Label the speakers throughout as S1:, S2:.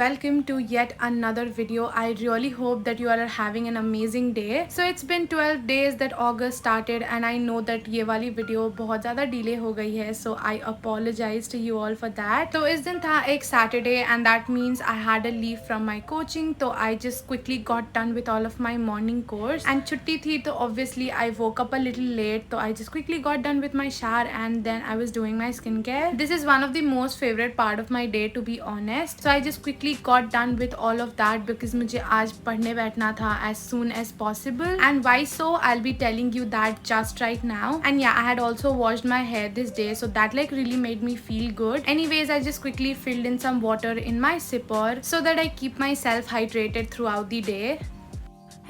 S1: welcome to yet another video. I really hope that you all are having an amazing day. So it's been 12 days that August started and I know that ये वाली video बहुत ज़्यादा delay हो गई है, so I apologize to you all for that. तो इस दिन था एक Saturday and that means I had a leave from my coaching, so I just quickly got done with all of my morning course. And छुट्टी थी तो obviously I woke up a little late, so I just quickly got done with my shower and then I was doing my skincare. This is one of the most favorite part of my day, to be honest. So I just quickly got done with all of that because मुझे आज पढ़ने बैठना था as soon as possible. And why so? I'll be telling you that just right now. And yeah, I had also washed my hair this day, so that like really made me feel good. Anyways, I just quickly filled in some water in my sipper so that I keep myself hydrated throughout the day.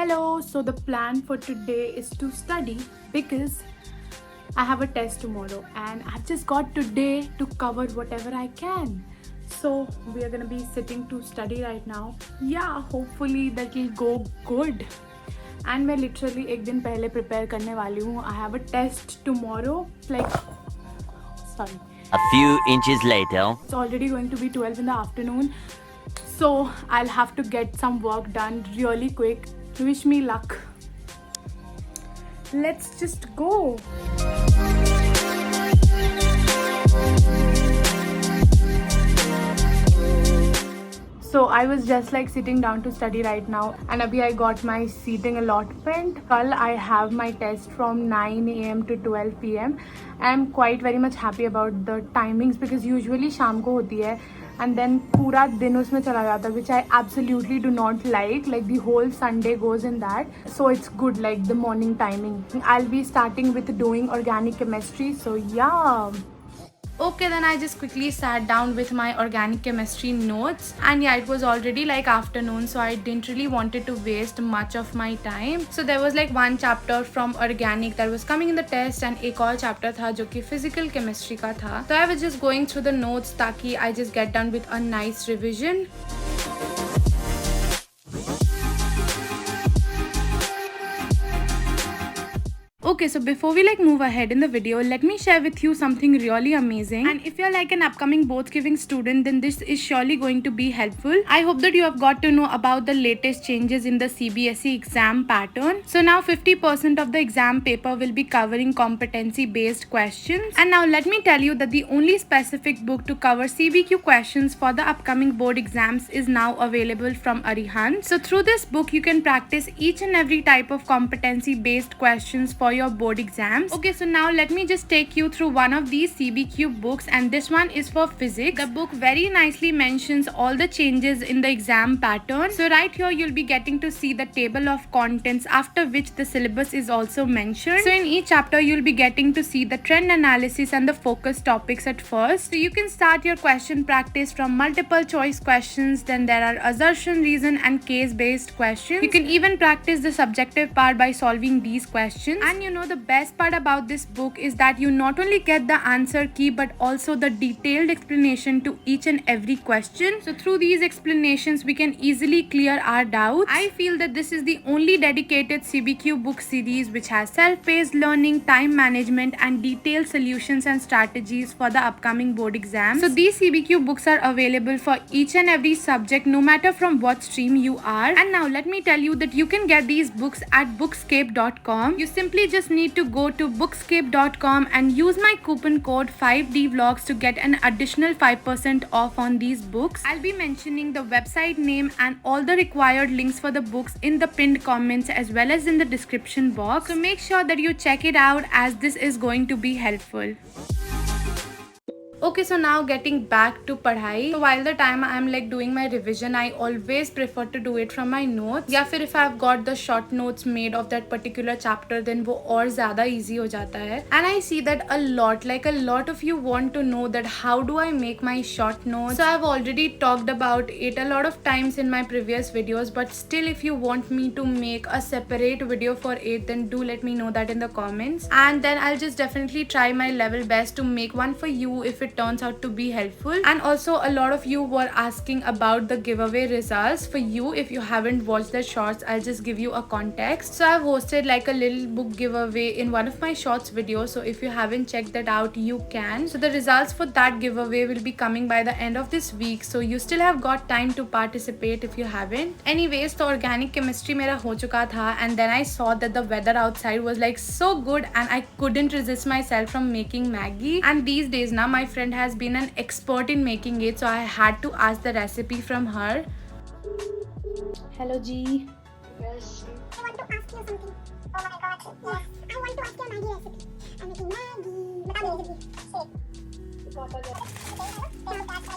S1: Hello, so the plan for today is to study because I have a test tomorrow and I've just got today to cover whatever I can. So we are gonna be sitting to study right now. Yeah, hopefully that will go good. And मैं literally एक दिन पहले prepare करने वाली हूँ. I have a test tomorrow.
S2: A few inches later.
S1: It's already going to be 12 in the afternoon. So I'll have to get some work done really quick. Wish me luck. Let's just go. So I was just like sitting down to study right now and abhi I got my seating allotment. Kal I have my test from 9 AM to 12 PM. I'm quite very much happy about the timings because usually शाम को होती है and then पूरा दिन उसमें चला जाता है, which I absolutely do not like the whole Sunday goes in that. So it's good, like the morning timing. I'll be starting with doing organic chemistry, so yeah. Okay, then I just quickly sat down with my organic chemistry notes and yeah, it was already like afternoon, so I didn't really wanted to waste much of my time. So there was like one chapter from organic that was coming in the test and एक और chapter था जो कि physical chemistry का था. So I was just going through the notes ताकि I just get done with a nice revision. Okay, so before we like move ahead in the video, let me share with you something really amazing. And if you're like an upcoming board giving student, then this is surely going to be helpful. I hope that you have got to know about the latest changes in the CBSE exam pattern. So now 50% of the exam paper will be covering competency based questions. And now let me tell you that the only specific book to cover CBQ questions for the upcoming board exams is now available from Arihant. So through this book, you can practice each and every type of competency based questions for your board exams. Okay, so now let me just take you through one of these CBQ books, and this one is for physics. The book very nicely mentions all the changes in the exam pattern. So right here you'll be getting to see the table of contents, after which the syllabus is also mentioned. So in each chapter you'll be getting to see the trend analysis and the focus topics at first. So you can start your question practice from multiple choice questions, then there are assertion, reason and case based questions. You can even practice the subjective part by solving these questions. And you know, the best part about this book is that you not only get the answer key but also the detailed explanation to each and every question. So through these explanations we can easily clear our doubts. I feel that this is the only dedicated CBQ book series which has self-paced learning, time management and detailed solutions and strategies for the upcoming board exams. So these CBQ books are available for each and every subject, no matter from what stream you are. And now let me tell you that you can get these books at bookscape.com. You simply just need to go to bookscape.com and use my coupon code 5dvlogs to get an additional 5% off on these books. I'll be mentioning the website name and all the required links for the books in the pinned comments as well as in the description box. So make sure that you check it out as this is going to be helpful. Okay, so now getting back to पढ़ाई. So while the time I am like doing my revision, I always prefer to do it from my notes. या फिर if I have got the short notes made of that particular chapter, then वो और ज़्यादा easy हो जाता है. And I see that a lot of you want to know that how do I make my short notes. So I've already talked about it a lot of times in my previous videos, but still if you want me to make a separate video for it, then do let me know that in the comments. And then I'll just definitely try my level best to make one for you if it turns out to be helpful. And also a lot of you were asking about the giveaway results. For you, if you haven't watched the shorts, I'll just give you a context. So I've hosted like a little book giveaway in one of my shorts videos, so if you haven't checked that out, you can. So the results for that giveaway will be coming by the end of this week, so you still have got time to participate if you haven't. Anyways, the organic chemistry mera ho chuka tha, and then I saw that the weather outside was like so good and I couldn't resist myself from making Maggi. And these days now my friend has been an expert in making it, so I had to ask the recipe from her. Hello G.
S3: Yes. I want to ask you something. Oh my god. Yes. I want to ask you a Maggi recipe. I'm making Maggi. बताओ मेरी recipe. Say. बहुत बढ़िया. Maggi मसाला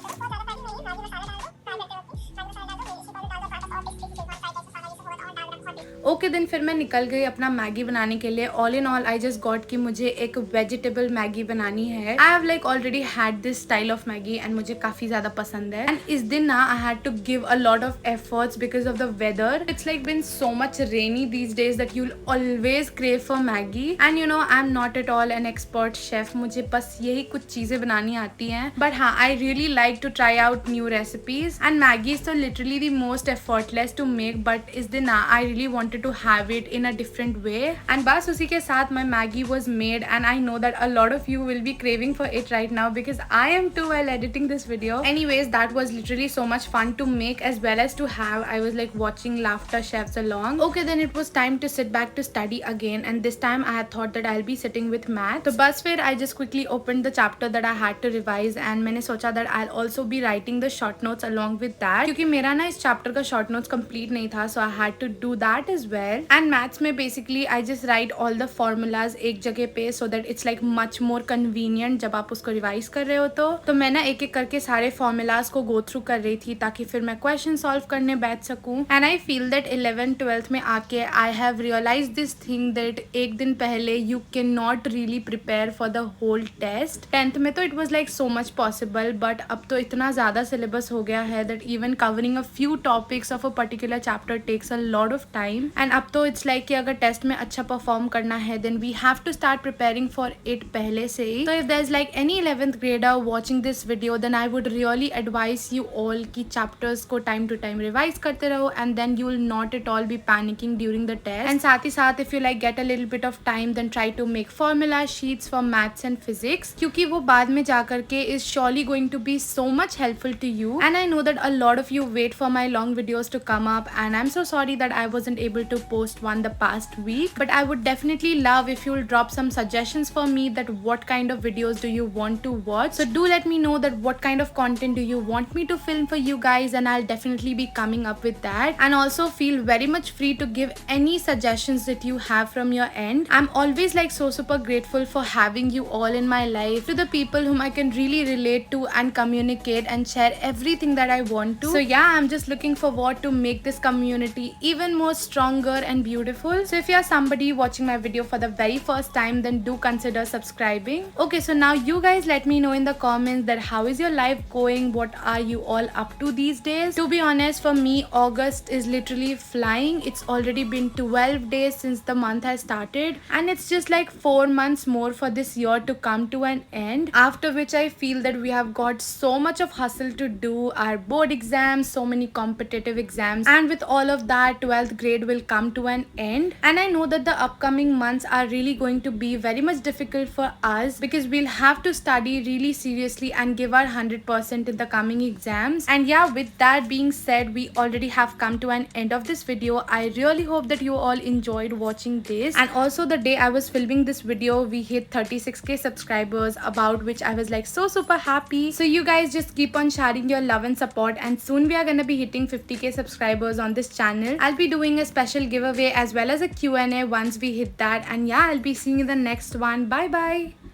S3: डाल दो. Fry करते वक्त Maggi मसाला डाल दो. मैगी मसाला डाल दो. पाउडर डाल दो. और टेस्टी से फ्राई करके मसाला ये सब और डाल रखो.
S1: ओके देन फिर मैं निकल गई अपना मैगी बनाने के लिए. All in all I just got कि मुझे एक वेजिटेबल मैगी बनानी है. I have like already had this style of Maggi and मुझे काफी ज्यादा पसंद है. एंड इस दिन ना I had to give a lot of efforts because of the weather. It's like been so much rainy these days that you always crave for Maggi. And you know I am not at all an expert chef. मुझे बस यही कुछ चीजें बनानी आती हैं. But हाँ, I really like to try out new recipes. And Maggi is तो literally the most effortless to make. But इस दिन ना I really wanted to have it in a different way. And बस उसी के साथ my Maggi was made, and I know that a lot of you will be craving for it right now because I am too while editing this video. Anyways, that was literally so much fun to make as well as to have. I was like watching laughter chefs along. Okay, then it was time to sit back to study again, and this time I had thought that I'll be sitting with math. So बस फिर I just quickly opened the chapter that I had to revise, and मैंने सोचा that I'll also be writing the short notes along with that क्योंकि मेरा ना इस chapter का short notes complete नहीं था, so I had to do that as well. And maths में basically I just write all the formulas एक जगह पे so that it's like much more convenient जब आप उसको revise कर रहे हो. तो मैं ना एक एक करके सारे formulas को go through कर रही थी ताकि फिर मैं question solve करने बैठ सकूं. And I feel that 11th 12th में आके I have realized this thing that एक दिन पहले you cannot really prepare for the whole test. 10th में तो it was like so much possible, but अब तो इतना ज़्यादा syllabus हो गया है that even covering a few topics of a particular chapter takes a lot of time. And अब तो इट्स लाइक कि अगर टेस्ट में अच्छा परफॉर्म करना है then we have to start preparing for it पहले से ही. तो if there is like any 11th grader watching this video then I would really advise you all कि चैप्टर्स को टाइम टू टाइम रिवाइज करते रहो and then you will not at all be panicking during the test. And साथ ही साथ if you like get a little bit of time then try to make formula sheets for maths and physics क्योंकि वो बाद में जाकर के is surely going to be so much helpful to you. And I know that a lot of you wait for my long videos to come up and I am so sorry that I wasn't able to post one the past week, but I would definitely love if you'll drop some suggestions for me that what kind of videos do you want to watch. So do let me know that what kind of content do you want me to film for you guys, and I'll definitely be coming up with that. And also feel very much free to give any suggestions that you have from your end. I'm always like so super grateful for having you all in my life, to the people whom I can really relate to and communicate and share everything that I want to. So yeah, I'm just looking forward to make this community even more stronger and beautiful. So if you are somebody watching my video for the very first time, then do consider subscribing. Okay, so now you guys let me know in the comments that how is your life going, what are you all up to these days. To be honest, for me August is literally flying. It's already been 12 days since the month has started, and it's just like 4 months more for this year to come to an end, after which I feel that we have got so much of hustle to do, our board exams, so many competitive exams, and with all of that 12th grade will come to an end. And I know that the upcoming months are really going to be very much difficult for us because we'll have to study really seriously and give our 100% in the coming exams. And yeah, with that being said, we already have come to an end of this video. I really hope that you all enjoyed watching this. And also the day I was filming this video, we hit 36k subscribers, about which I was like so super happy. So you guys just keep on sharing your love and support, and soon we are gonna be hitting 50k subscribers on this channel. I'll be doing a special giveaway as well as a Q&A once we hit that. And yeah, I'll be seeing you in the next one. Bye bye.